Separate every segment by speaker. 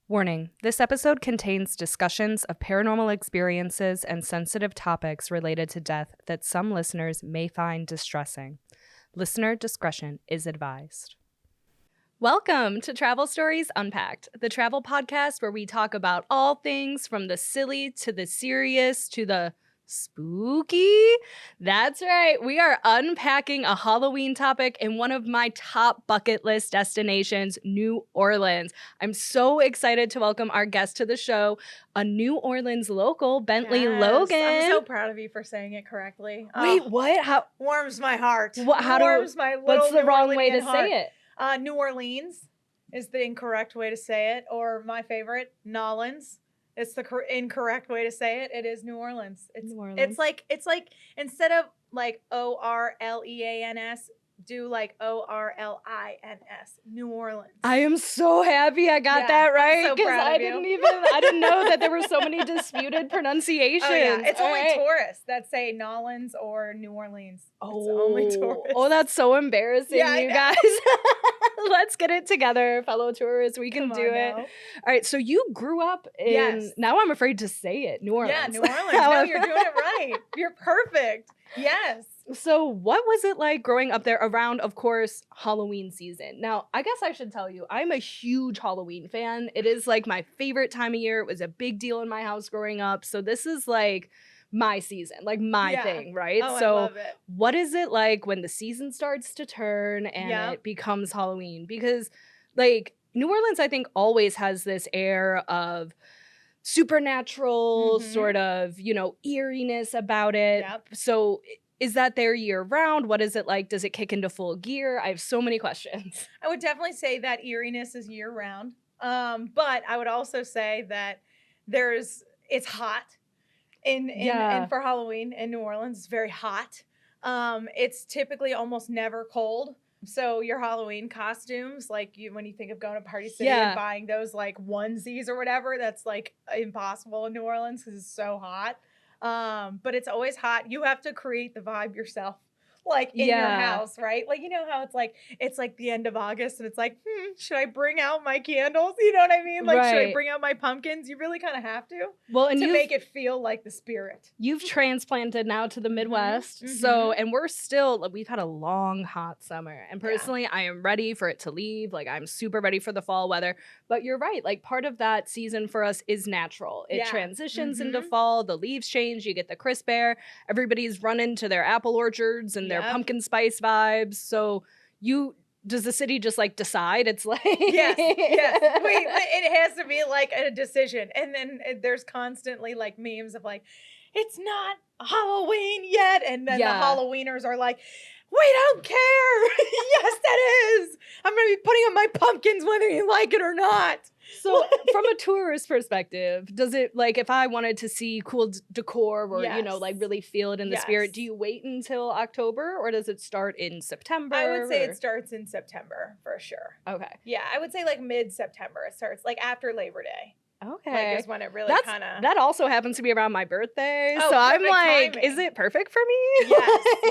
Speaker 1: Warning, this episode contains discussions of paranormal experiences and sensitive topics related to death that some listeners may find distressing. Listener discretion is advised. Welcome to Travel Stories Unpacked, the travel podcast where we talk about all things from the silly to the serious to the spooky. That's right. We are unpacking a Halloween topic in one of my top bucket list destinations, New Orleans. I'm so excited to welcome our guest to the show, a New Orleans local, Bentlie Logan.
Speaker 2: I'm so proud of you for saying it correctly.
Speaker 1: Wait, what? How
Speaker 2: warms my heart.
Speaker 1: What's the wrong way to say it?
Speaker 2: New Orleans is the incorrect way to say it, or my favorite, Nolans. It's the incorrect way to say it. It is New Orleans.
Speaker 1: New Orleans.
Speaker 2: It's like instead of like Orleans, do like Orlins. New Orleans.
Speaker 1: I am so happy I got that right
Speaker 2: because
Speaker 1: I didn't know that there were so many disputed pronunciations.
Speaker 2: Oh, yeah. It's only tourists that say Nolans or New Orleans. It's only tourists.
Speaker 1: Oh, that's so embarrassing, you guys. Let's get it together, fellow tourists. We can do it. All right, so you grew up in, now I'm afraid to say it, New Orleans.
Speaker 2: Yeah, New Orleans. No, you're doing it right. You're perfect. Yes.
Speaker 1: So what was it like growing up there around, of course, Halloween season? Now, I guess I should tell you, I'm a huge Halloween fan. It is like my favorite time of year. It was a big deal in my house growing up. So this is like my season, like my thing, right?
Speaker 2: Oh,
Speaker 1: so
Speaker 2: I love it.
Speaker 1: What is it like when the season starts to turn and it becomes Halloween? Because like New Orleans, I think, always has this air of supernatural sort of, eeriness about it.
Speaker 2: Yep.
Speaker 1: So is that there year round? What is it like? Does it kick into full gear? I have so many questions.
Speaker 2: I would definitely say that eeriness is year round. But I would also say that it's hot in for Halloween in New Orleans. It's very hot. It's typically almost never cold. So your Halloween costumes, like when you think of going to Party City and buying those like onesies or whatever, that's like impossible in New Orleans because it's so hot. But it's always hot. You have to create the vibe yourself, like in your house, right? Like, you know how it's like the end of August and it's like, should I bring out my candles? You know what I mean? Like, should I bring out my pumpkins? You really kind of have to.
Speaker 1: Well, and
Speaker 2: to make it feel like the spirit.
Speaker 1: You've transplanted now to the Midwest. So, and we've had a long, hot summer. And personally, I am ready for it to leave. Like, I'm super ready for the fall weather. But you're right. Like, part of that season for us is natural. It transitions into fall. The leaves change. You get the crisp air. Everybody's running to their apple orchards and their pumpkin spice vibes. So does the city just like decide? It's like
Speaker 2: yes. It has to be like a decision. And then there's constantly like memes of like, it's not Halloween yet. And then the Halloweeners are like, we don't care. Yes, that is. I'm going to be putting up my pumpkins whether you like it or not.
Speaker 1: So from a tourist perspective, does it, like, if I wanted to see cool decor or, like really feel it in the spirit, do you wait until October or does it start in September?
Speaker 2: I would say it starts in September for sure.
Speaker 1: Okay.
Speaker 2: Yeah, I would say like mid-September. It starts like after Labor Day.
Speaker 1: Okay.
Speaker 2: Like is when it really kind of...
Speaker 1: That also happens to be around my birthday. So I'm like, timing. Is it perfect for me?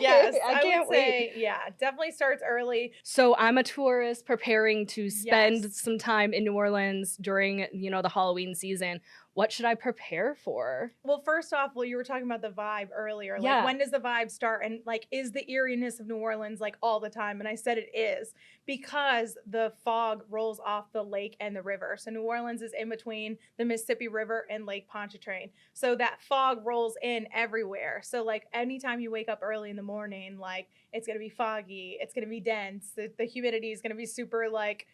Speaker 2: Yes.
Speaker 1: I can't wait.
Speaker 2: Definitely starts early.
Speaker 1: So I'm a tourist preparing to spend some time in New Orleans during, the Halloween season. What should I prepare for?
Speaker 2: Well, first off, you were talking about the vibe earlier. Like, when does the vibe start? And, like, is the eeriness of New Orleans, like, all the time? And I said it is because the fog rolls off the lake and the river. So New Orleans is in between the Mississippi River and Lake Pontchartrain. So that fog rolls in everywhere. So, like, anytime you wake up early in the morning, like, it's going to be foggy. It's going to be dense. The humidity is going to be super, like,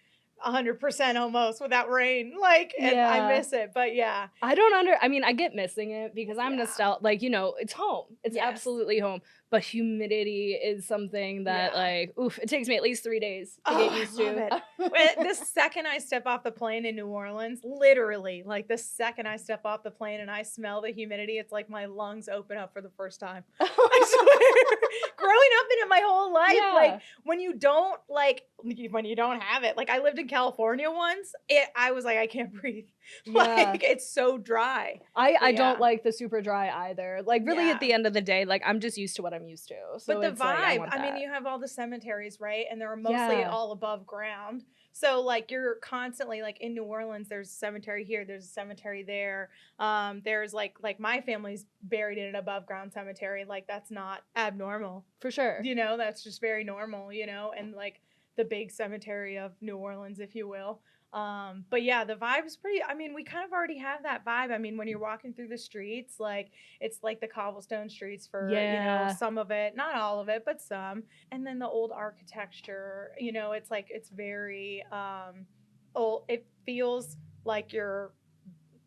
Speaker 2: 100% almost without rain, like, and I miss it, but
Speaker 1: I get missing it because I'm nostalgic, like, it's home, it's absolutely home, but humidity is something that like, it takes me at least 3 days to get used to.
Speaker 2: The second I step off the plane in New Orleans, literally, like the second I step off the plane and I smell the humidity, it's like my lungs open up for the first time. I swear. Growing up in it my whole life, like when you don't have it, like I lived in California once, I was like, I can't breathe. Like it's so dry.
Speaker 1: I don't like the super dry either. Like really at the end of the day, like I'm just used to what I'm used to. So
Speaker 2: but the vibe, I mean, you have all the cemeteries, right? And they're mostly all above ground. So like you're constantly like in New Orleans, there's a cemetery here, there's a cemetery there. There's like my family's buried in an above ground cemetery. Like that's not abnormal.
Speaker 1: For sure.
Speaker 2: You know, that's just very normal, you know, and like the big cemetery of New Orleans, if you will. But yeah, the vibe is pretty, I mean, we kind of already have that vibe. I mean, when you're walking through the streets, like it's like the cobblestone streets for, you know, some of it, not all of it, but some. And then the old architecture, you know, it's like, it's very, old. It feels like you're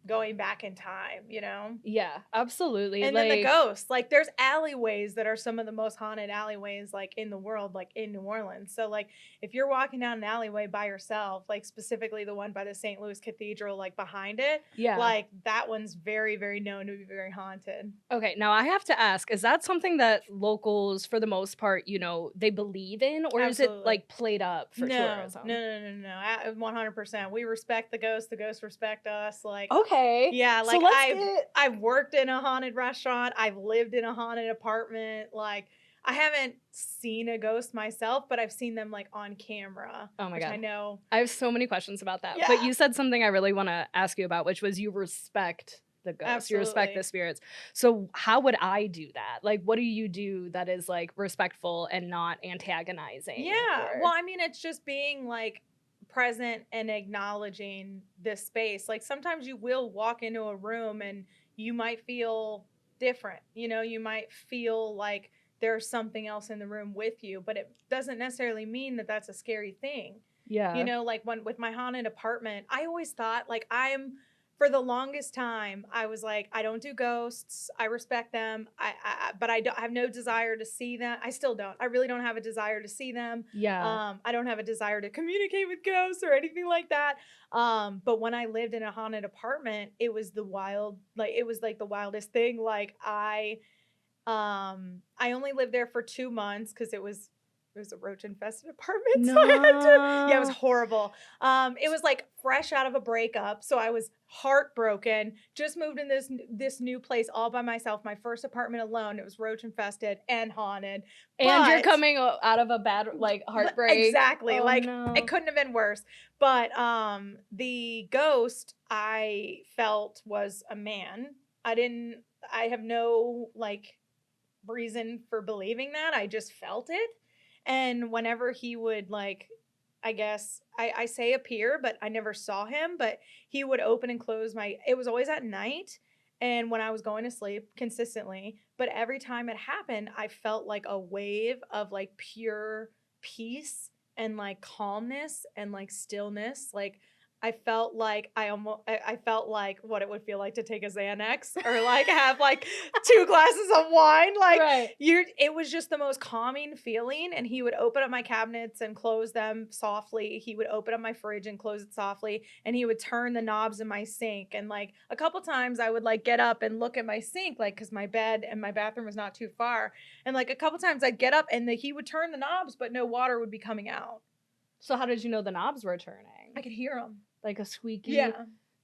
Speaker 2: going back in time, you know?
Speaker 1: Yeah, absolutely.
Speaker 2: And then the ghosts, like there's alleyways that are some of the most haunted alleyways like in the world, like in New Orleans. So like if you're walking down an alleyway by yourself, like specifically the one by the St. Louis Cathedral, like behind it, like that one's very, very known to be very haunted.
Speaker 1: Okay, now I have to ask, is that something that locals, for the most part, you know, they believe in, or is it like played up for tourism?
Speaker 2: No. 100%. We respect the ghosts respect us. Like,
Speaker 1: okay.
Speaker 2: Yeah, like I've worked in a haunted restaurant. I've lived in a haunted apartment. Like I haven't seen a ghost myself, but I've seen them like on camera.
Speaker 1: Oh my God.
Speaker 2: I know.
Speaker 1: I have so many questions about that. Yeah. But you said something I really want to ask you about, which was you respect the ghosts. Absolutely. You respect the spirits. So how would I do that? Like, what do you do that is like respectful and not antagonizing?
Speaker 2: Yeah. Well, I mean, it's just being like present and acknowledging this space. Like sometimes you will walk into a room and you might feel different. You know, you might feel like there's something else in the room with you, but it doesn't necessarily mean that that's a scary thing. Yeah. You know, like with my haunted apartment, I always thought like for the longest time, I was like, I don't do ghosts. I respect them. But I have no desire to see them. I still don't. I really don't have a desire to see them. Yeah. I don't have a desire to communicate with ghosts or anything like that. But when I lived in a haunted apartment, it was the wildest thing. Like I only lived there for 2 months because it was a roach infested apartment. No. So it was horrible. It was like fresh out of a breakup. So I was heartbroken, just moved in this new place all by myself. My first apartment alone. It was roach infested and haunted.
Speaker 1: And you're coming out of a bad like heartbreak.
Speaker 2: Exactly. Oh, like it couldn't have been worse. But the ghost I felt was a man. I have no like reason for believing that. I just felt it. And whenever he would like, I guess I say appear, but I never saw him, but he would open and close it was always at night and when I was going to sleep consistently, but every time it happened, I felt like a wave of like pure peace and like calmness and like stillness. Like I felt like I felt like what it would feel like to take a Xanax or like have like 2 glasses of wine. Like it was just the most calming feeling. And he would open up my cabinets and close them softly. He would open up my fridge and close it softly. And he would turn the knobs in my sink. And like a couple times I would like get up and look at my sink, like because my bed and my bathroom was not too far. And like a couple times I'd get up and he would turn the knobs, but no water would be coming out.
Speaker 1: So how did you know the knobs were turning?
Speaker 2: I could hear them.
Speaker 1: Like a squeaky.
Speaker 2: Yeah.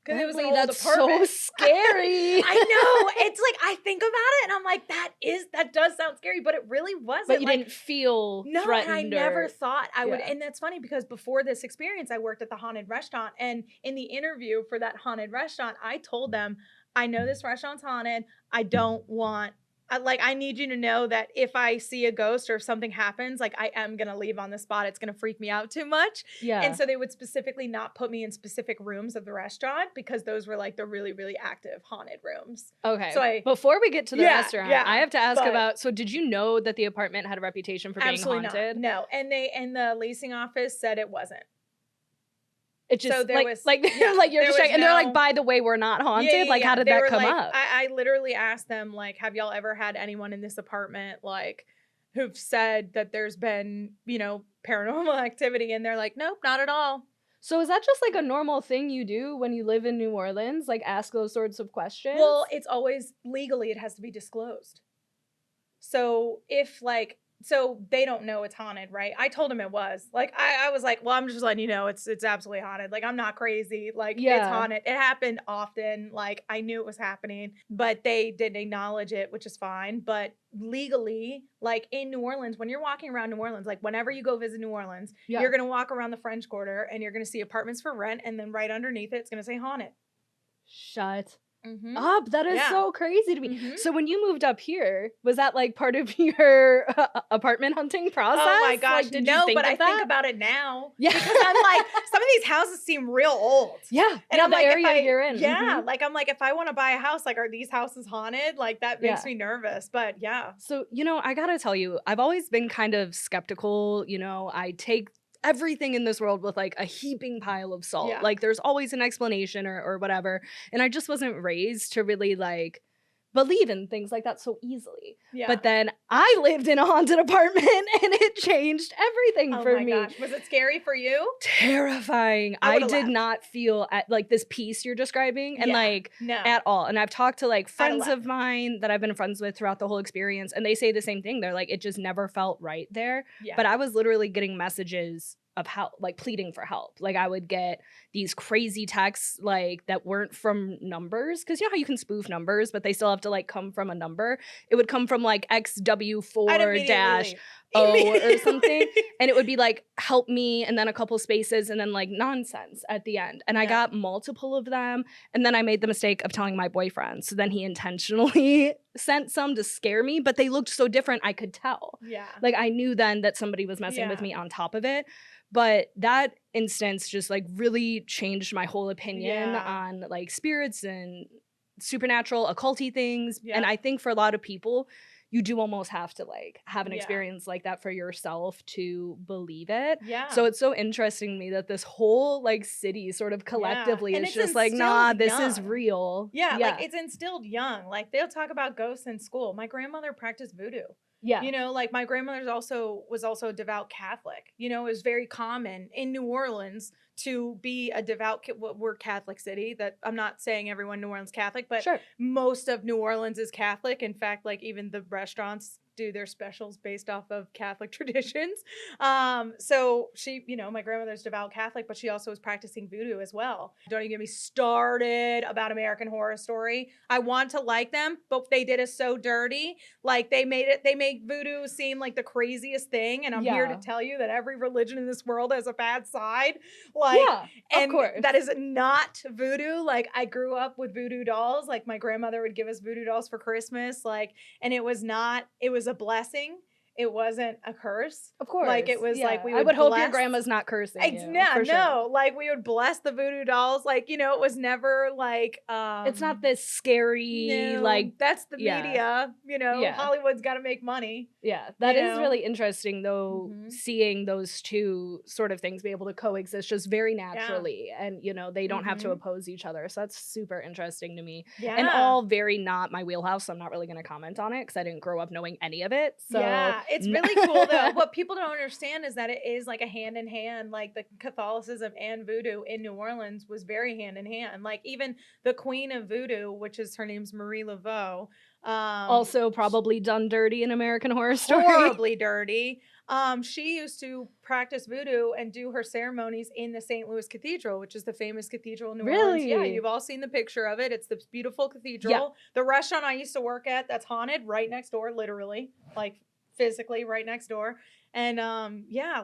Speaker 2: Because it was an old apartment.
Speaker 1: So scary.
Speaker 2: I know. It's like I think about it and I'm like, that does sound scary, but it really wasn't.
Speaker 1: But you didn't feel threatened.
Speaker 2: I never thought I would. And that's funny because before this experience, I worked at the haunted restaurant. And in the interview for that haunted restaurant, I told them, I know this restaurant's haunted. I need you to know that if I see a ghost or if something happens, like I am going to leave on the spot. It's going to freak me out too much. Yeah. And so they would specifically not put me in specific rooms of the restaurant because those were like the really, really active haunted rooms.
Speaker 1: Okay. So before we get to the restaurant, I have to ask about, so did you know that the apartment had a reputation for being haunted?
Speaker 2: No. And the leasing office said it wasn't.
Speaker 1: It just like you're just trying, and they're like, by the way, we're not haunted. Like, how did that come up?
Speaker 2: I literally asked them, like, have y'all ever had anyone in this apartment, like, who've said that there's been, paranormal activity? And they're like, nope, not at all.
Speaker 1: So is that just like a normal thing you do when you live in New Orleans? Like, ask those sorts of questions?
Speaker 2: Well, it's always legally, it has to be disclosed. So if like so they don't know it's haunted, right? I told him it was. Like, I was like, well, I'm just letting you know it's absolutely haunted. Like, I'm not crazy. Like, it's haunted. It happened often. Like, I knew it was happening, but they didn't acknowledge it, which is fine. But legally, like in New Orleans, when you're walking around New Orleans, like whenever you go visit New Orleans, you're going to walk around the French Quarter and you're going to see apartments for rent. And then right underneath it, it's going to say haunted.
Speaker 1: Shut up. That is so crazy to me. So when you moved up here, was that like part of your apartment hunting process?
Speaker 2: Oh my gosh,
Speaker 1: like, did
Speaker 2: no,
Speaker 1: you think
Speaker 2: but
Speaker 1: of
Speaker 2: I
Speaker 1: that?
Speaker 2: think about it now. Yeah. Because I'm like, some of these houses seem real old.
Speaker 1: Yeah.
Speaker 2: And I'm
Speaker 1: the
Speaker 2: like,
Speaker 1: area you're in.
Speaker 2: Yeah. Like, I'm like, if I want to buy a house, like, are these houses haunted? Like, that makes me nervous. But yeah.
Speaker 1: So, you know, I gotta tell you, I've always been kind of skeptical. You know, I take everything in this world with like a heaping pile of salt. Like there's always an explanation or whatever. And I just wasn't raised to really like believe in things like that so easily. But then I lived in a haunted apartment and it changed everything for me.
Speaker 2: Gosh. Was it scary for you?
Speaker 1: Terrifying. I did not feel at like this peace you're describing and like at all. And I've talked to like friends of mine that I've been friends with throughout the whole experience and they say the same thing. They're like, it just never felt right there. But I was literally getting messages of help, like pleading for help. Like I would get these crazy texts like that weren't from numbers, because you know how you can spoof numbers but they still have to like come from a number. It would come from like XW4-O or something, and it would be like help me and then a couple spaces and then like nonsense at the end. And I got multiple of them, and then I made the mistake of telling my boyfriend, so then he intentionally sent some to scare me, but they looked so different I could tell. Like I knew then that somebody was messing with me on top of it. But that instance just like really changed my whole opinion on like spirits and supernatural occulty things. And I think for a lot of people, you do almost have to like have an experience like that for yourself to believe it. So it's so interesting to me that this whole like city sort of collectively is just like, nah, this is real.
Speaker 2: Like it's instilled young. Like they'll talk about ghosts in school. My grandmother practiced voodoo. You know, like my grandmother was also a devout Catholic. You know, it was very common in New Orleans to be a devout, we're Catholic city. That I'm not saying everyone in New Orleans Catholic, but most of New Orleans is Catholic. In fact, like even the restaurants do their specials based off of Catholic traditions. So she, you know, my grandmother's devout Catholic, but she also was practicing voodoo as well. Don't even get me started about American Horror Story. I want to like them, but they did us so dirty. Like they make voodoo seem like the craziest thing. And I'm here to tell you that every religion in this world has a bad side. Like,
Speaker 1: of course.
Speaker 2: That is not voodoo. Like I grew up with voodoo dolls. Like my grandmother would give us voodoo dolls for Christmas. Like, and it was a blessing. It wasn't a curse.
Speaker 1: Of course.
Speaker 2: Like it was like we would
Speaker 1: I would hope your grandma's not cursing you.
Speaker 2: No. Like we would bless the voodoo dolls. Like, you know, it was never like
Speaker 1: it's not this scary like
Speaker 2: that's the media, you know, Hollywood's gotta make money.
Speaker 1: That is really interesting though, seeing those two sort of things be able to coexist just very naturally. And you know, they don't have to oppose each other. So that's super interesting to me. And all very not my wheelhouse. So I'm not really gonna comment on it because I didn't grow up knowing any of it. So
Speaker 2: it's really cool though. What people don't understand is that it is like a hand in hand, like the Catholicism and voodoo in New Orleans was very hand in hand. Like even the queen of voodoo, which is her name's Marie Laveau.
Speaker 1: Also probably done dirty in American Horror Story.
Speaker 2: Horribly dirty. She used to practice voodoo and do her ceremonies in the St. Louis Cathedral, which is the famous cathedral in New Orleans. Yeah, you've all seen the picture of it. It's this beautiful cathedral. The restaurant I used to work at, that's haunted, right next door, literally, like physically right next door. And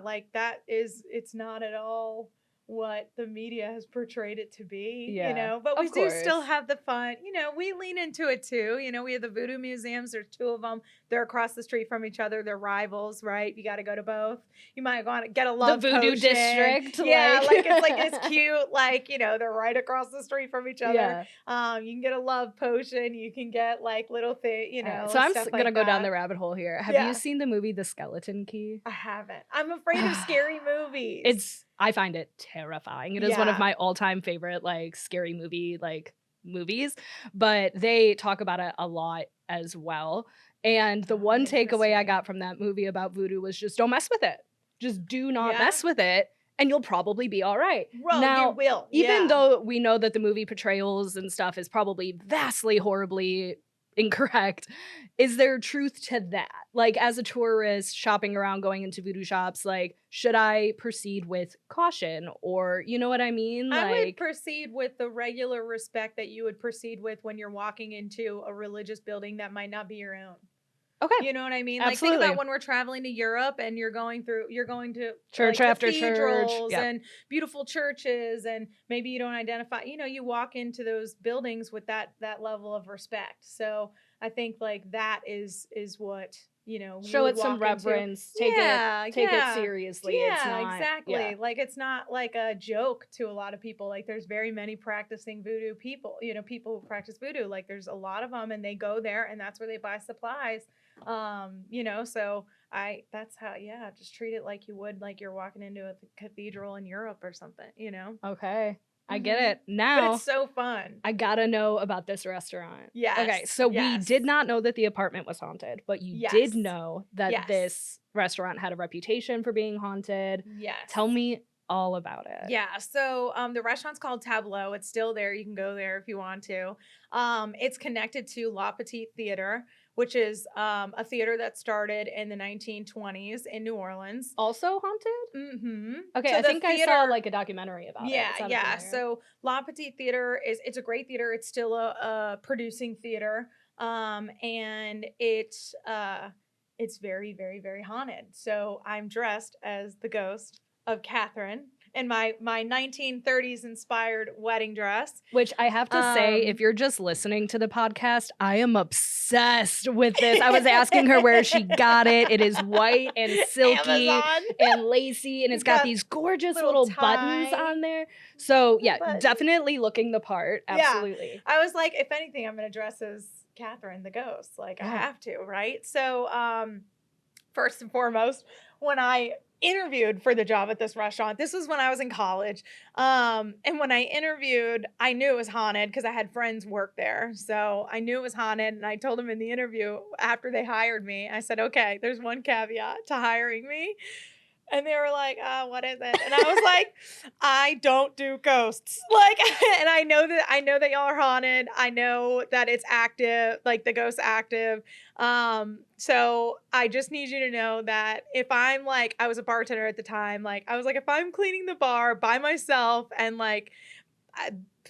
Speaker 2: like that is, it's not at all what the media has portrayed it to be, you know, but we do still have the fun, you know, we lean into it too. You know, we have the voodoo museums. There's two of them. They're across the street from each other. They're rivals, right? You got to go to both. You might want to get a love
Speaker 1: the voodoo
Speaker 2: potion.
Speaker 1: District.
Speaker 2: Yeah. It's cute. Like, you know, they're right across the street from each other. You can get a love potion. You can get like little thing, you know.
Speaker 1: So I'm going to go down the rabbit hole here. Have you seen the movie The Skeleton Key?
Speaker 2: I haven't. I'm afraid of scary movies.
Speaker 1: I find it terrifying. It is one of my all-time favorite like scary movie like movies, but they talk about it a lot as well. And the one takeaway I got from that movie about voodoo was just don't mess with it. Just do not mess with it, and you'll probably be all right.
Speaker 2: Well,
Speaker 1: now,
Speaker 2: you will.
Speaker 1: Even though we know that the movie portrayals and stuff is probably vastly horribly incorrect. Is there truth to that? Like, as a tourist shopping around, going into voodoo shops, like, should I proceed with caution, or you know what I mean?
Speaker 2: I
Speaker 1: Like,
Speaker 2: would proceed with the regular respect that you would proceed with when you're walking into a religious building that might not be your own.
Speaker 1: okay.
Speaker 2: You know what I mean?
Speaker 1: Absolutely.
Speaker 2: Like, think about when we're traveling to Europe and you're going to
Speaker 1: Church
Speaker 2: like
Speaker 1: after
Speaker 2: cathedrals
Speaker 1: church. Yep.
Speaker 2: and beautiful churches, and maybe you don't identify, you walk into those buildings with that level of respect. So I think like that is what,
Speaker 1: Show it some reverence. Take it seriously.
Speaker 2: Yeah,
Speaker 1: it's not,
Speaker 2: exactly.
Speaker 1: Yeah.
Speaker 2: Like, it's not like a joke to a lot of people. Like, there's very many practicing voodoo people, people who practice voodoo. Like, there's a lot of them, and they go there, and that's where they buy supplies. So that's how, just treat it like you would, like you're walking into a cathedral in Europe or something,
Speaker 1: Okay. I get it. Now,
Speaker 2: but it's so fun.
Speaker 1: I gotta know about this restaurant.
Speaker 2: Yes.
Speaker 1: Okay, so we
Speaker 2: yes.
Speaker 1: did not know that the apartment was haunted, but you
Speaker 2: Yes.
Speaker 1: did know that
Speaker 2: Yes.
Speaker 1: this restaurant had a reputation for being haunted.
Speaker 2: Yes.
Speaker 1: Tell me all about it.
Speaker 2: Yeah. So the restaurant's called Tableau. It's still there. You can go there if you want to. It's connected to La Petite Theater, which is a theater that started in the 1920s in New Orleans.
Speaker 1: Also haunted?
Speaker 2: Mm-hmm.
Speaker 1: Okay,
Speaker 2: So
Speaker 1: I think I saw like a documentary about it.
Speaker 2: Yeah. So La Petite Theater it's a great theater. It's still a producing theater. And it's very, very, very haunted. So I'm dressed as the ghost of Catherine in my 1930s inspired wedding dress.
Speaker 1: Which I have to say, if you're just listening to the podcast, I am obsessed with this. I was asking her where she got it. It is white and silky
Speaker 2: Amazon.
Speaker 1: and lacy, and it's got these gorgeous little buttons on there. So yeah, definitely looking the part. Absolutely.
Speaker 2: Yeah. I was like, if anything, I'm going to dress as Catherine the ghost. Like, I have to, right? So first and foremost, when I interviewed for the job at this restaurant, this was when I was in college, and when I interviewed, I knew it was haunted because I had friends work there, so I knew it was haunted. And I told them in the interview after they hired me, I said, okay, there's one caveat to hiring me. And they were like, what is it? And I was like, I don't do ghosts. Like, and I know that y'all are haunted. I know that it's active, like the ghost's active. So I just need you to know that if I'm like, I was a bartender at the time, like I was like, if I'm cleaning the bar by myself and like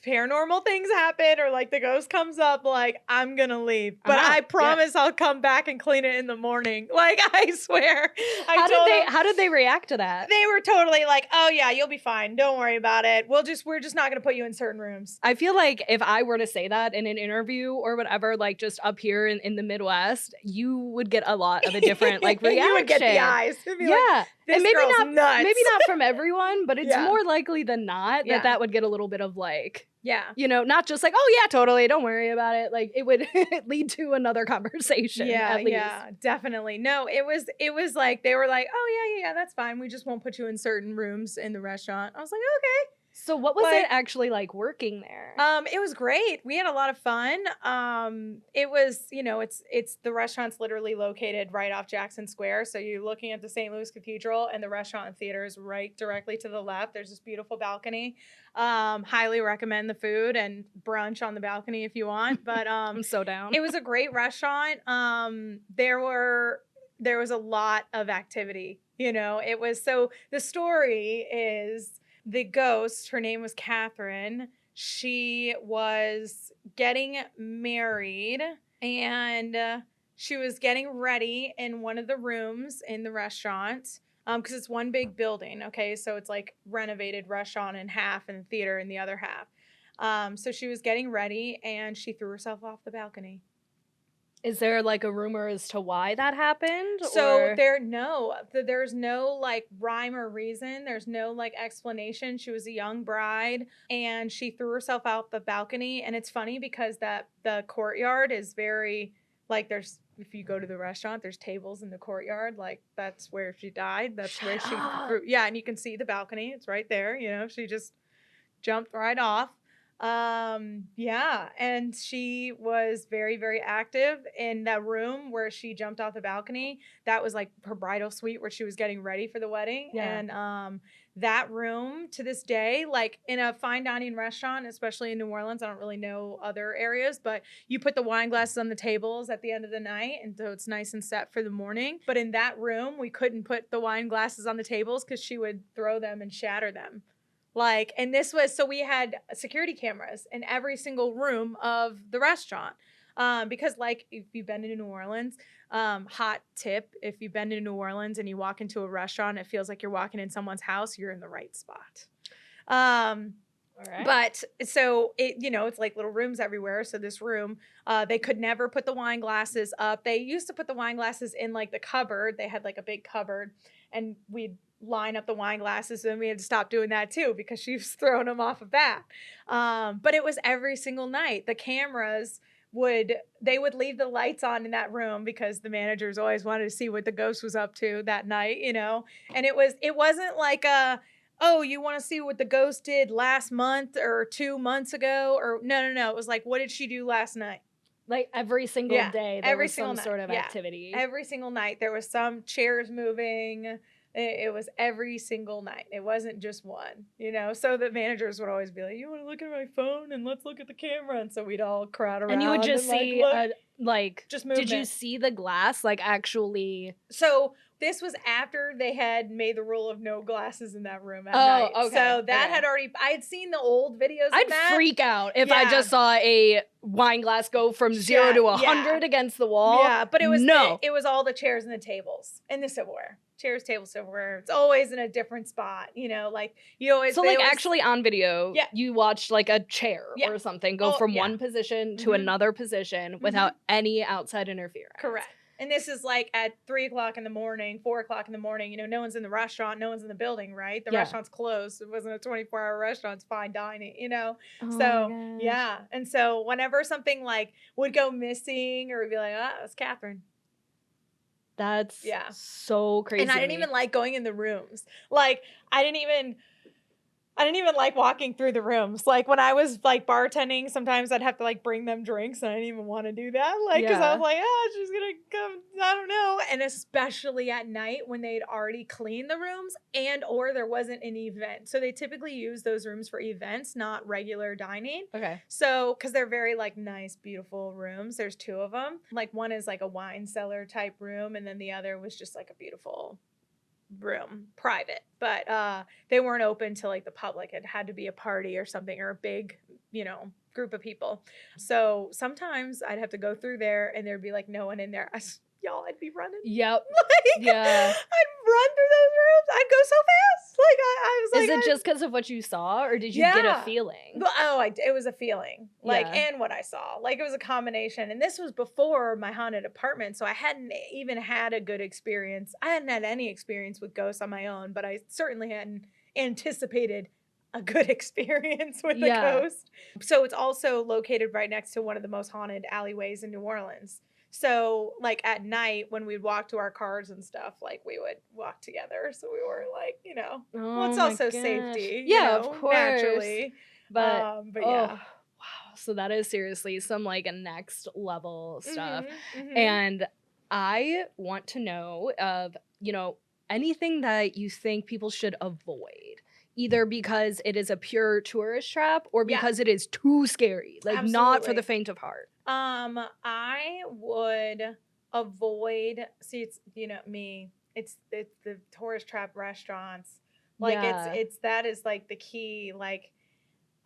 Speaker 2: paranormal things happen or like the ghost comes up, like I'm gonna leave, but I promise I'll come back and clean it in the morning. Like, I swear.
Speaker 1: How did they react to that?
Speaker 2: They were totally like, oh yeah, you'll be fine, don't worry about it, we're just not gonna put you in certain rooms.
Speaker 1: I feel like if I were to say that in an interview or whatever, like just up here in the Midwest, you would get a lot of a different like reaction.
Speaker 2: You would get the eyes.
Speaker 1: Like,
Speaker 2: this
Speaker 1: and maybe
Speaker 2: girl's
Speaker 1: not
Speaker 2: nuts.
Speaker 1: Maybe not from everyone, but it's more likely than not that would get a little bit of like, not just like, oh yeah, totally, don't worry about it. Like, it would lead to another conversation. At least.
Speaker 2: Yeah, definitely. No, it was like they were like, oh yeah, that's fine, we just won't put you in certain rooms in the restaurant. I was like, okay.
Speaker 1: So what was it actually like working there?
Speaker 2: It was great. We had a lot of fun. It was, it's the restaurant's literally located right off Jackson Square. So you're looking at the St. Louis Cathedral, and the restaurant and theater is right directly to the left. There's this beautiful balcony. Highly recommend the food and brunch on the balcony if you want. But
Speaker 1: I'm so down.
Speaker 2: It was a great restaurant. There was a lot of activity. It was, so the story is, the ghost, her name was Catherine. She was getting married, and she was getting ready in one of the rooms in the restaurant, because it's one big building. Okay, so it's like renovated restaurant in half and theater in the other half. So she was getting ready, and she threw herself off the balcony.
Speaker 1: Is there like a rumor as to why that happened?
Speaker 2: So there's no like rhyme or reason. There's no like explanation. She was a young bride, and she threw herself out the balcony. And it's funny because the courtyard is very like, if you go to the restaurant, there's tables in the courtyard. Like, that's where she died. That's where she threw. Yeah, and you can see the balcony. It's right there. She just jumped right off. And she was very, very active in that room where she jumped off the balcony. That was like her bridal suite where she was getting ready for the wedding. And that room to this day, like in a fine dining restaurant, especially in New Orleans, I don't really know other areas, but you put the wine glasses on the tables at the end of the night, and so it's nice and set for the morning. But in that room, we couldn't put the wine glasses on the tables because she would throw them and shatter them. Like, and this was, so we had security cameras in every single room of the restaurant. Because like if you've been to New Orleans, hot tip, if you've been to New Orleans and you walk into a restaurant, it feels like you're walking in someone's house, you're in the right spot. All right. But so it, you know, it's like little rooms everywhere. So this room, they could never put the wine glasses up. They used to put the wine glasses in like the cupboard. They had like a big cupboard, and we'd line up the wine glasses, and we had to stop doing that too because she was throwing them off of that. But it was every single night. The cameras would leave the lights on in that room because the managers always wanted to see what the ghost was up to that night, you know. And it wasn't like oh, you want to see what the ghost did last month or 2 months ago, or no. It was like, what did she do last night?
Speaker 1: Like every single day, there was some sort of activity.
Speaker 2: Every single night, there was some chairs moving. It was every single night. It wasn't just one, you know? So the managers would always be like, you want to look at my phone and let's look at the camera. And so we'd all crowd around.
Speaker 1: And you would just see,
Speaker 2: just movement.
Speaker 1: Did you see the glass, like, actually?
Speaker 2: So this was after they had made the rule of no glasses in that room at night. Okay. So that had already, I had seen the old videos
Speaker 1: I'd freak out if I just saw a wine glass go from 0 to 100 against the wall.
Speaker 2: Yeah, but it was it was all the chairs and the tables and the silverware. Chairs, tables, silverware. It's always in a different spot, you know, like you always.
Speaker 1: So like actually on video, you watched like a chair or something go from one position to another position without any outside interference.
Speaker 2: Correct. And this is like at 3 o'clock in the morning, 4 o'clock in the morning, you know, no one's in the restaurant, no one's in the building, right? The restaurant's closed. It wasn't a 24-hour restaurant, it's fine dining, you know? So, yeah. And so whenever something like would go missing or we'd be like, oh, it's Catherine.
Speaker 1: That's so crazy.
Speaker 2: And I didn't even like going in the rooms. Like, I didn't even like walking through the rooms. Like when I was like bartending, sometimes I'd have to like bring them drinks, and I didn't even want to do that. Like, because I was like, oh, she's gonna come. I don't know. And especially at night when they'd already cleaned the rooms or there wasn't an event. So they typically use those rooms for events, not regular dining.
Speaker 1: Okay.
Speaker 2: So, because they're very like nice, beautiful rooms. There's 2 of them. Like one is like a wine cellar type room, and then the other was just like a beautiful room, private, but they weren't open to like the public. It had to be a party or something, or a big, you know, group of people. So sometimes I'd have to go through there and there'd be like no one in there. I'd be running.
Speaker 1: Yep.
Speaker 2: I'd run through those rooms. I'd go so fast. Like I was like,
Speaker 1: is it just because of what you saw, or did you get a feeling?
Speaker 2: It was a feeling, like, and what I saw. Like, it was a combination. And this was before my haunted apartment, so I hadn't even had a good experience. I hadn't had any experience with ghosts on my own, but I certainly hadn't anticipated a good experience with the ghost. So it's also located right next to one of the most haunted alleyways in New Orleans. So, like, at night, when we'd walk to our cars and stuff, like, we would walk together. So we were, like, you know, well, it's also safety.
Speaker 1: Yeah,
Speaker 2: you know,
Speaker 1: of course.
Speaker 2: Naturally. But yeah.
Speaker 1: Wow. So that is seriously some, like, a next level stuff. And I want to know of, you know, anything that you think people should avoid. Either because it is a pure tourist trap or because it is too scary. Like, not for the faint of heart.
Speaker 2: I would avoid, it's, you know, me, it's the tourist trap restaurants. Like, it's that is like the key. Like,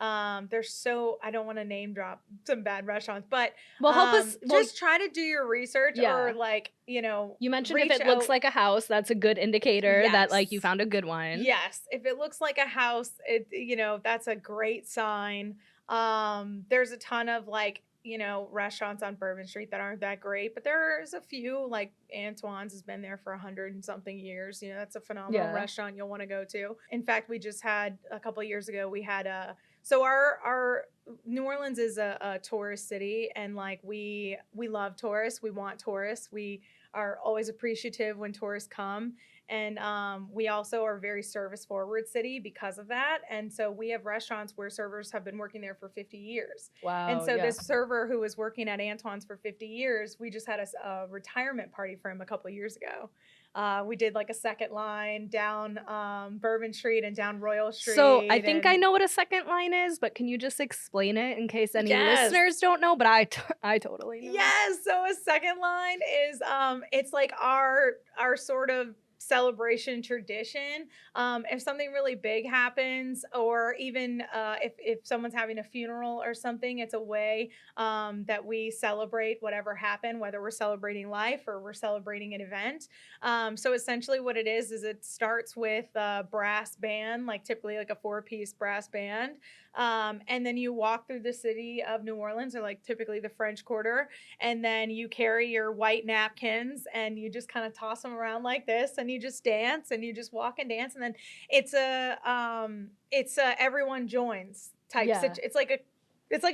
Speaker 2: there's I don't want to name drop some bad restaurants, but
Speaker 1: help us.
Speaker 2: Just try to do your research, or like, you know,
Speaker 1: you mentioned if it looks like a house, that's a good indicator that like you found a good one.
Speaker 2: Yes, if it looks like a house, you know, that's a great sign. There's a ton of like, you know, restaurants on Bourbon Street that aren't that great, but there's a few. Like Antoine's has been there for 100 and something years. You know, that's a phenomenal restaurant you'll want to go to. In fact, we just had a couple of years ago, we had so our New Orleans is a tourist city, and like we love tourists. We want tourists. We are always appreciative when tourists come. And we also are a very service forward city because of that. And so we have restaurants where servers have been working there for 50 years.
Speaker 1: Wow.
Speaker 2: And so this server who was working at Antoine's for 50 years, we just had a retirement party for him a couple of years ago. We did like a second line down Bourbon Street and down Royal Street.
Speaker 1: So I think I know what a second line is, but can you just explain it in case any listeners don't know? But I totally know.
Speaker 2: Yes. So a second line is it's like our sort of celebration tradition. If something really big happens, or even if someone's having a funeral or something, it's a way that we celebrate whatever happened, whether we're celebrating life or we're celebrating an event. So essentially what it is it starts with a brass band, like typically like a 4-piece brass band. And then you walk through the city of New Orleans, or like typically the French Quarter, and then you carry your white napkins and you just kind of toss them around like this, and you just dance and you just walk and dance, and then it's a everyone joins type. It's like a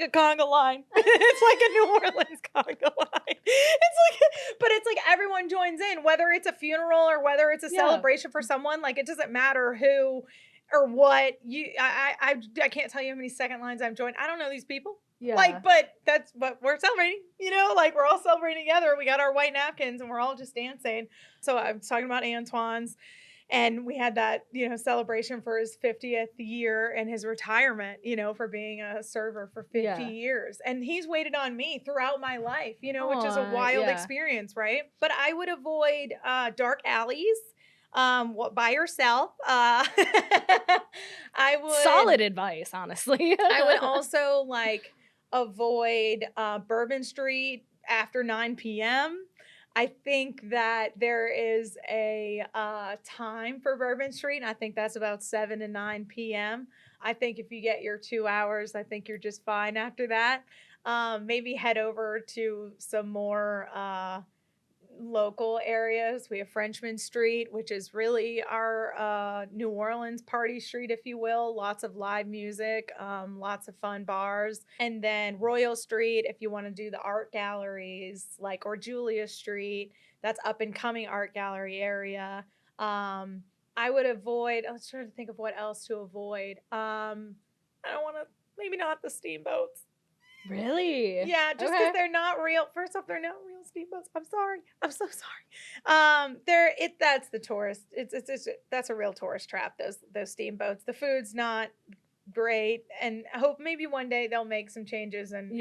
Speaker 2: conga line. It's like a New Orleans conga line. It's like everyone joins in, whether it's a funeral or whether it's a celebration for someone. Like, it doesn't matter who or what. I can't tell you how many second lines I've joined. I don't know these people. Yeah. Like, but we're celebrating, like we're all celebrating together. We got our white napkins and we're all just dancing. So I was talking about Antoine's, and we had that, celebration for his 50th year and his retirement, for being a server for 50 years. And he's waited on me throughout my life, which is a wild experience, right? But I would avoid dark alleys. By yourself. I would.
Speaker 1: Solid advice, honestly.
Speaker 2: I would also avoid Bourbon Street after 9 p.m. I think that there is a time for Bourbon Street, and I think that's about 7 to 9 p.m. I think if you get your 2 hours, I think you're just fine after that. Maybe head over to some more local areas. We have Frenchman Street, which is really our New Orleans party street, if you will. Lots of live music, lots of fun bars. And then Royal Street, if you want to do the art galleries, or Julia Street, that's up and coming art gallery area. I would avoid, I was trying to think of what else to avoid. I don't want to, maybe not the steamboats.
Speaker 1: Really?
Speaker 2: Yeah, just because they're not real. First off, they're not real steamboats. I'm sorry. I'm so sorry. That's the tourist. That's a real tourist trap. Those steamboats. The food's not great, and I hope maybe one day they'll make some changes and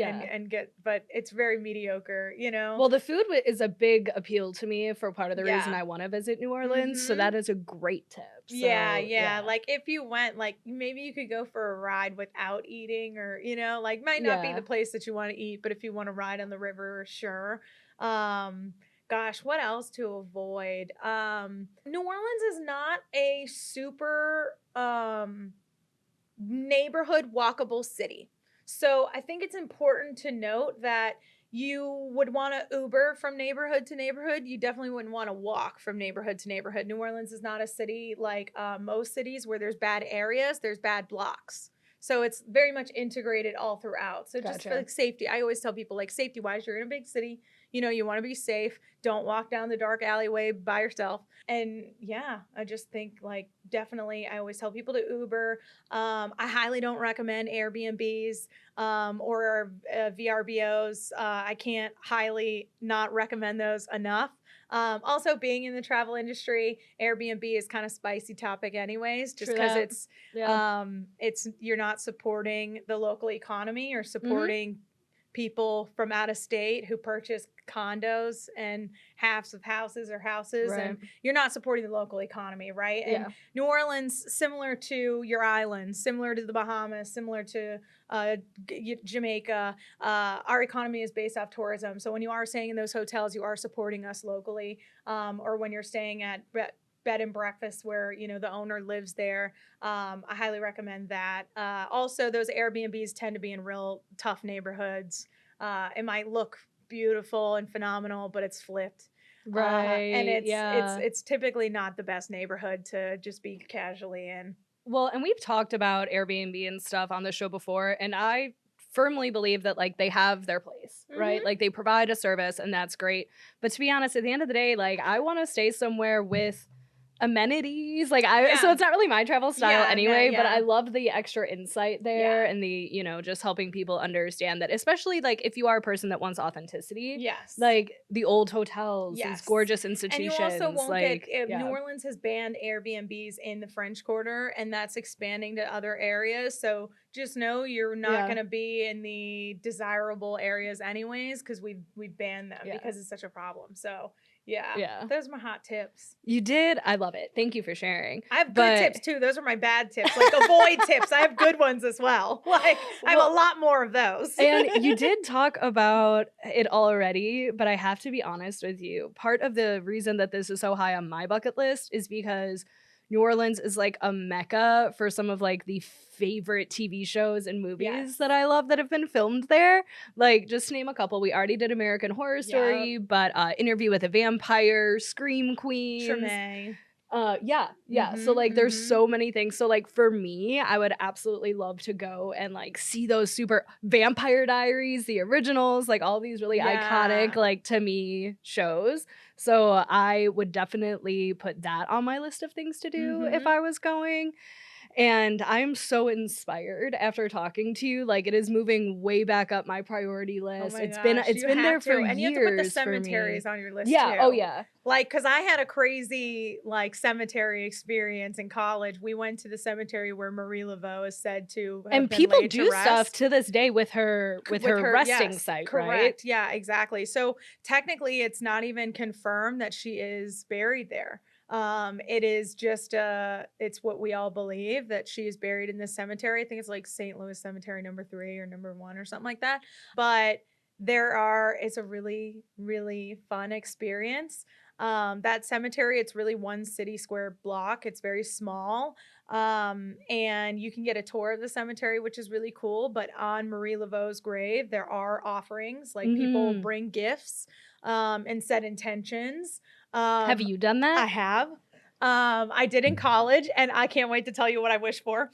Speaker 2: get. But it's very mediocre.
Speaker 1: Well, the food is a big appeal to me for part of the reason I want to visit New Orleans. Mm-hmm. So that is a great tip. So,
Speaker 2: yeah. Like, if you went, maybe you could go for a ride without eating, or might not be the place that you want to eat, but if you want to ride on the river, sure. Gosh, what else to avoid? New Orleans is not a super neighborhood walkable city. So I think it's important to note that you would want to Uber from neighborhood to neighborhood. You definitely wouldn't want to walk from neighborhood to neighborhood. New Orleans is not a city like most cities where there's bad areas, there's bad blocks. So it's very much integrated all throughout. So just for safety, I always tell people, safety wise, you're in a big city, you want to be safe. Don't walk down the dark alleyway by yourself. And I just think definitely, I always tell people to Uber. I highly don't recommend Airbnbs or VRBOs. I can't highly not recommend those enough. Also, being in the travel industry, Airbnb is kind of spicy topic anyways, just because it's you're not supporting the local economy or supporting people from out of state who purchase condos and halves of houses, and you're not supporting the local economy, right? And New Orleans, similar to your islands, similar to the Bahamas, similar to Jamaica, our economy is based off tourism. So when you are staying in those hotels, you are supporting us locally, or when you're staying at bed and breakfast where the owner lives there, I highly recommend that. Also, those Airbnbs tend to be in real tough neighborhoods. It might look beautiful and phenomenal, but it's flipped, and it's typically not the best neighborhood to just be casually in.
Speaker 1: Well, and we've talked about Airbnb and stuff on the show before, and I firmly believe that they have their place, right? They provide a service, and that's great. But to be honest, at the end of the day, I want to stay somewhere with amenities. Like so it's not really my travel style anyway, but I love the extra insight there and the, you know, just helping people understand that, especially like if you are a person that wants authenticity.
Speaker 2: Yes.
Speaker 1: Like the old hotels, these gorgeous institutions.
Speaker 2: And you also won't
Speaker 1: like,
Speaker 2: get, New Orleans has banned Airbnbs in the French Quarter, and that's expanding to other areas. So just know you're not going to be in the desirable areas anyways, because we've banned them because it's such a problem. So those are my hot tips.
Speaker 1: You did. I love it. Thank you for sharing.
Speaker 2: I have good tips too. Those are my bad tips. Like avoid tips. I have good ones as well. Like I have a lot more of those.
Speaker 1: And you did talk about it already, but I have to be honest with you. Part of the reason that this is so high on my bucket list is because New Orleans is like a mecca for some of like the favorite TV shows and movies that I love that have been filmed there. Like, just to name a couple, we already did American Horror Story, but Interview with a Vampire, Scream Queens.
Speaker 2: Treme.
Speaker 1: So like there's so many things. So like for me, I would absolutely love to go and like see those super Vampire Diaries, the originals, like all these really iconic, like to me, shows. So I would definitely put that on my list of things to do if I was going. And I'm so inspired after talking to you. Like, it is moving way back up my priority list. It's been there for years.
Speaker 2: And you have to put the cemeteries on your list too.
Speaker 1: Oh yeah.
Speaker 2: Like, because I had a crazy like cemetery experience in college. We went to the cemetery where Marie Laveau is said to have
Speaker 1: and
Speaker 2: been
Speaker 1: people
Speaker 2: laid
Speaker 1: do
Speaker 2: to rest.
Speaker 1: stuff to this day with her resting site,
Speaker 2: correct.
Speaker 1: Right?
Speaker 2: Yeah, exactly. So technically, it's not even confirmed that she is buried there. It is just it's what we all believe, that she is buried in this cemetery. I think it's like St. Louis Cemetery number 3 or number 1 or something like that. But it's a really, really fun experience. That cemetery, it's really one city square block. It's very small. And you can get a tour of the cemetery, which is really cool. But on Marie Laveau's grave, there are offerings. Like people bring gifts, and set intentions.
Speaker 1: Have you done that?
Speaker 2: I have. I did in college, and I can't wait to tell you what I wish for.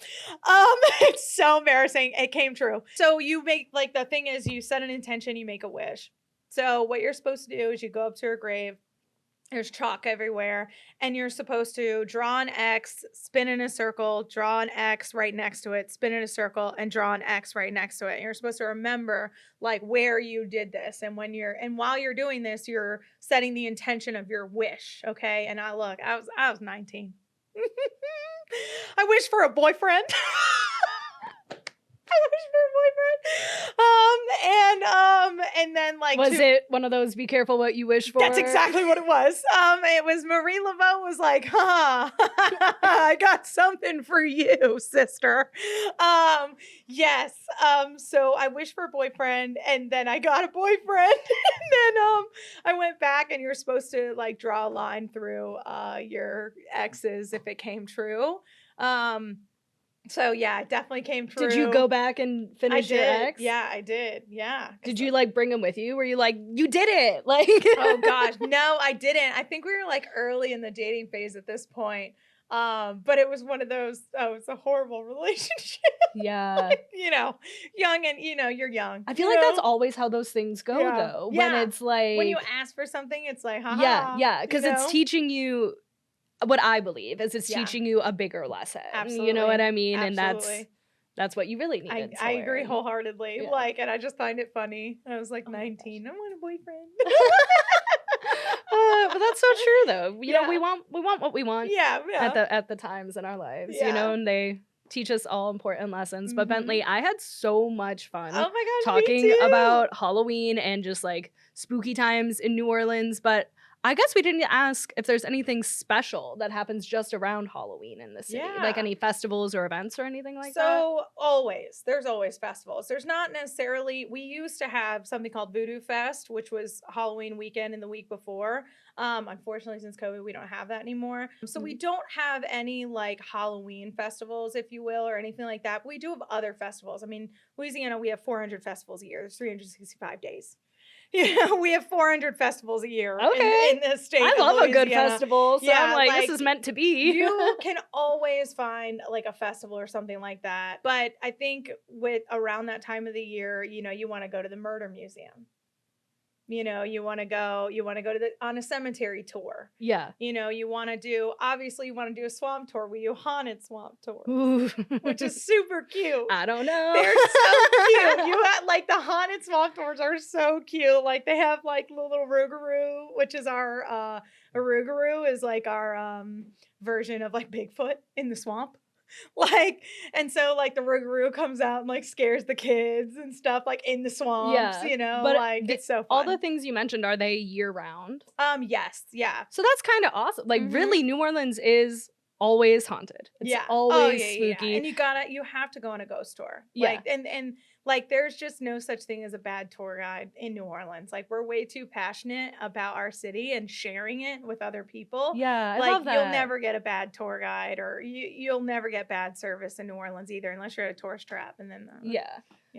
Speaker 2: It's so embarrassing. It came true. So you make, like, the thing is, you set an intention, you make a wish. So what you're supposed to do is you go up to her grave. There's chalk everywhere, and you're supposed to draw an X, spin in a circle, draw an X right next to it, spin in a circle, and draw an X right next to it. And you're supposed to remember like where you did this, and while you're doing this, you're setting the intention of your wish. Okay. And I was 19. I wish for a boyfriend. I wish for a boyfriend. And then like,
Speaker 1: was it one of those be careful what you wish for?
Speaker 2: That's exactly what it was. It was Marie Laveau was like, I got something for you, sister. Yes. So I wished for a boyfriend, and then I got a boyfriend. And then I went back, and you're supposed to like draw a line through your exes if it came true. So yeah, it definitely came true.
Speaker 1: Did you go back and finish your ex?
Speaker 2: Yeah, I did. Yeah.
Speaker 1: Did you like bring him with you? Were you like, you did it? Like,
Speaker 2: oh gosh, no, I didn't. I think we were like early in the dating phase at this point. But it was one of those, it's a horrible relationship.
Speaker 1: Yeah.
Speaker 2: Like, young, and you're young.
Speaker 1: I feel like that's always how those things go though. When it's like,
Speaker 2: when you ask for something, it's like, haha.
Speaker 1: Yeah. Because it's teaching you, what I believe is it's teaching you a bigger lesson.
Speaker 2: Absolutely.
Speaker 1: You know what I mean?
Speaker 2: Absolutely.
Speaker 1: And that's what you really needed.
Speaker 2: I agree wholeheartedly. Yeah. Like, and I just find it funny. I was like 19. I want a boyfriend.
Speaker 1: But that's so true though. You know, we want what we want.
Speaker 2: Yeah.
Speaker 1: At the times in our lives, and they teach us all important lessons. But Bentlie, I had so much fun talking about Halloween and just like spooky times in New Orleans. But I guess we didn't ask if there's anything special that happens just around Halloween in the city. Yeah. Like any festivals or events or anything like that?
Speaker 2: So there's always festivals. There's not necessarily, we used to have something called Voodoo Fest, which was Halloween weekend and the week before. Unfortunately, since COVID, we don't have that anymore. So we don't have any like Halloween festivals, if you will, or anything like that. But we do have other festivals. I mean, Louisiana, we have 400 festivals a year. There's 365 days. Yeah, we have 400 festivals a year in the state.
Speaker 1: I love
Speaker 2: Louisiana.
Speaker 1: A good festival, so I'm like, this is meant to be.
Speaker 2: You can always find like a festival or something like that. But I think with around that time of the year, you want to go to the Murder Museum. You know, you want to go on a cemetery tour.
Speaker 1: Yeah.
Speaker 2: You know, you want to do a swamp tour. We do haunted swamp tours, which is super cute.
Speaker 1: I don't know.
Speaker 2: They're so cute. You have like the haunted swamp tours are so cute. Like they have like the little Rougarou, which is our a Rougarou is like our version of like Bigfoot in the swamp. Like, and so like the Rougarou comes out and like scares the kids and stuff like in the swamps, you know,
Speaker 1: but
Speaker 2: like it's so fun.
Speaker 1: All the things you mentioned, are they year round?
Speaker 2: Yes, yeah.
Speaker 1: So that's kind of awesome. Like really, New Orleans is always haunted. It's always spooky.
Speaker 2: Yeah. And you have to go on a ghost tour. Like, and like there's just no such thing as a bad tour guide in New Orleans. Like we're way too passionate about our city and sharing it with other people.
Speaker 1: Yeah, I
Speaker 2: like
Speaker 1: love that.
Speaker 2: You'll never get a bad tour guide, or you'll never get bad service in New Orleans either, unless you're at a tourist trap. And then
Speaker 1: you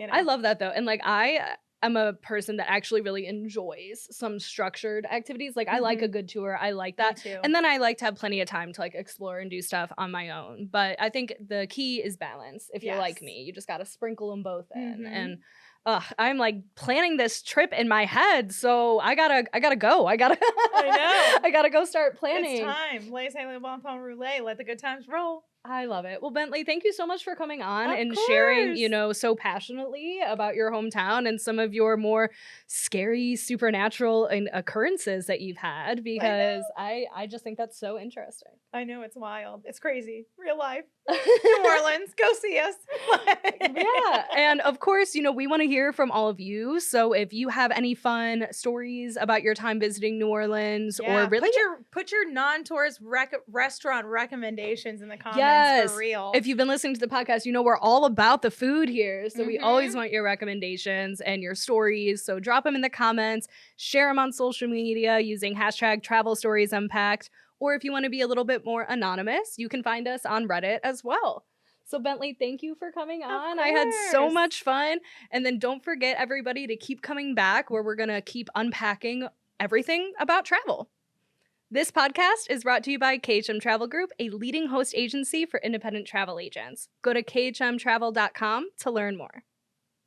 Speaker 1: know. I
Speaker 2: I
Speaker 1: love that though. And like I'm a person that actually really enjoys some structured activities. Like I like a good tour. I like that.
Speaker 2: Me too.
Speaker 1: And then I like to have plenty of time to like explore and do stuff on my own. But I think the key is balance. If you're like me, you just got to sprinkle them both in. And I'm like planning this trip in my head. So I gotta go. I know. I gotta go start planning.
Speaker 2: It's time. Laissez le bon temps rouler. Let the good times roll.
Speaker 1: I love it. Well, Bentlie, thank you so much for coming on and
Speaker 2: course.
Speaker 1: sharing, you know, so passionately about your hometown and some of your more scary supernatural occurrences that you've had, because I just think that's so interesting.
Speaker 2: I know, it's wild. It's crazy. Real life. New Orleans, go see us.
Speaker 1: Yeah. And of course, you know, we want to hear from all of you. So if you have any fun stories about your time visiting New Orleans, or really
Speaker 2: put your non-tourist restaurant recommendations in the comments.
Speaker 1: Yes.
Speaker 2: For real.
Speaker 1: If you've been listening to the podcast, you know we're all about the food here. So we always want your recommendations and your stories. So drop them in the comments, share them on social media using hashtag Travel Stories Unpacked. Or if you want to be a little bit more anonymous, you can find us on Reddit as well. So Bentlie, thank you for coming on. I had so much fun. And then don't forget, everybody, to keep coming back, where we're going to keep unpacking everything about travel. This podcast is brought to you by KHM Travel Group, a leading host agency for independent travel agents. Go to khmtravel.com to learn more.